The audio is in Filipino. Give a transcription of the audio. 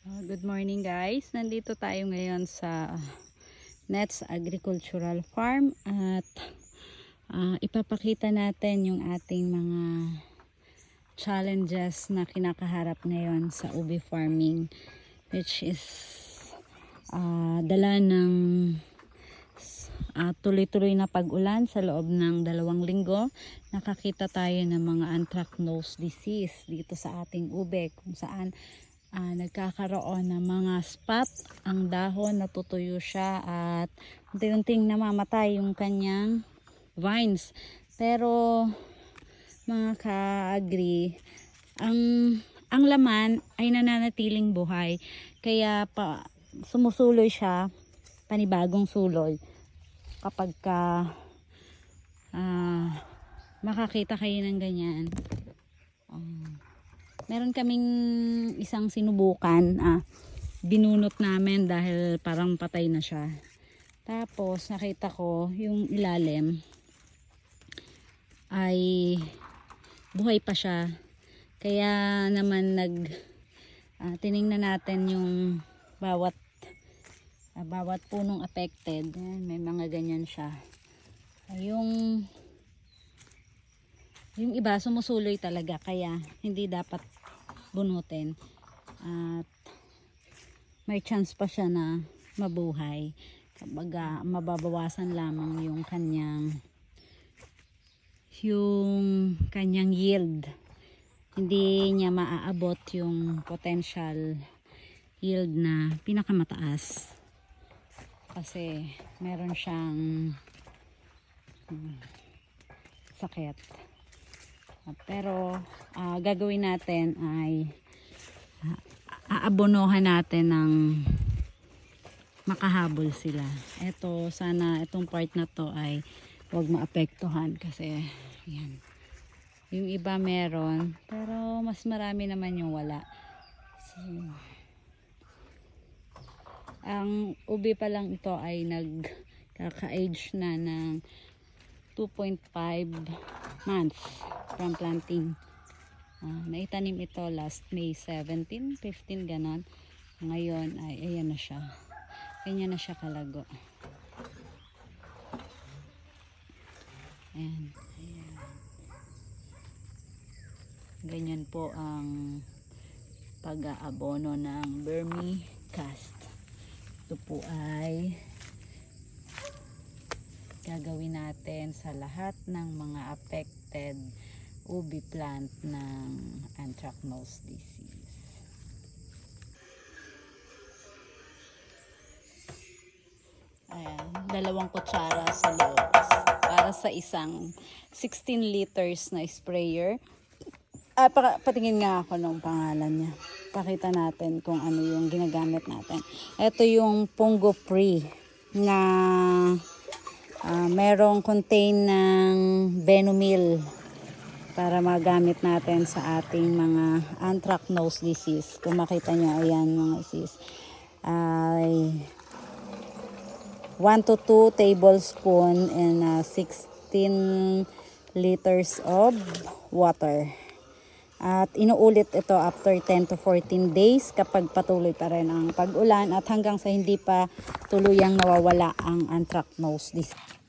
Good morning guys, nandito tayo ngayon sa Nets Agricultural Farm at ipapakita natin yung ating mga challenges na kinakaharap ngayon sa ubi farming, which is dala ng tuloy-tuloy na pag-ulan sa loob ng 2 linggo. Nakakita tayo ng mga anthracnose disease dito sa ating ube, kung saan nagkakaroon ng mga spot ang dahon, natutuyo siya at unti-unting namamatay yung kanyang vines. Pero mga ka-agri, ang laman ay nananatiling buhay, kaya sumusuloy siya, panibagong suloy kapag makakita kayo ng ganyan. Meron kaming isang sinubukan, binunot namin dahil parang patay na siya. Tapos nakita ko yung ilalim ay buhay pa siya. Kaya naman tiningnan natin yung bawat punong affected. Ayan, may mga ganyan siya. Yung iba sumusuloy talaga, kaya hindi dapat bunutin at may chance pa siya na mabuhay kapag mababawasan lamang yung kanyang yield. Hindi niya maaabot yung potential yield na pinakamataas kasi meron siyang sakit. Pero gagawin natin ay aabonohan natin ng makahabol sila. Sana itong part na to ay huwag maapektuhan kasi yan. Yung iba meron, pero mas marami naman yung wala. So, ang ubi pa lang ito ay nagkaka-age na ng 2.5 months from planting. Naitanim ito last May 17, 15 ganon. Ngayon ay ayan na siya. Ganyan na siya kalago. Ayan. Ganyan po ang pag-aabono ng vermicast. Ito po ay gagawin natin sa lahat ng mga affected ubi plant ng anthracnose disease. Ayan, 2 kutsara sa loob para sa isang 16 liters na sprayer. Patingin nga ako ng pangalan niya. Pakita natin kung ano yung ginagamit natin. Ito yung Pongo Free na merong contain ng Benomil para magamit natin sa ating mga anthracnose disease. Kung makita nyo, ayan mga sis, ay 1 to 2 tablespoon and 16 liters of water. At inuulit ito after 10 to 14 days kapag patuloy pa rin ang pag-ulan at hanggang sa hindi pa tuluyang nawawala ang anthracnose disease.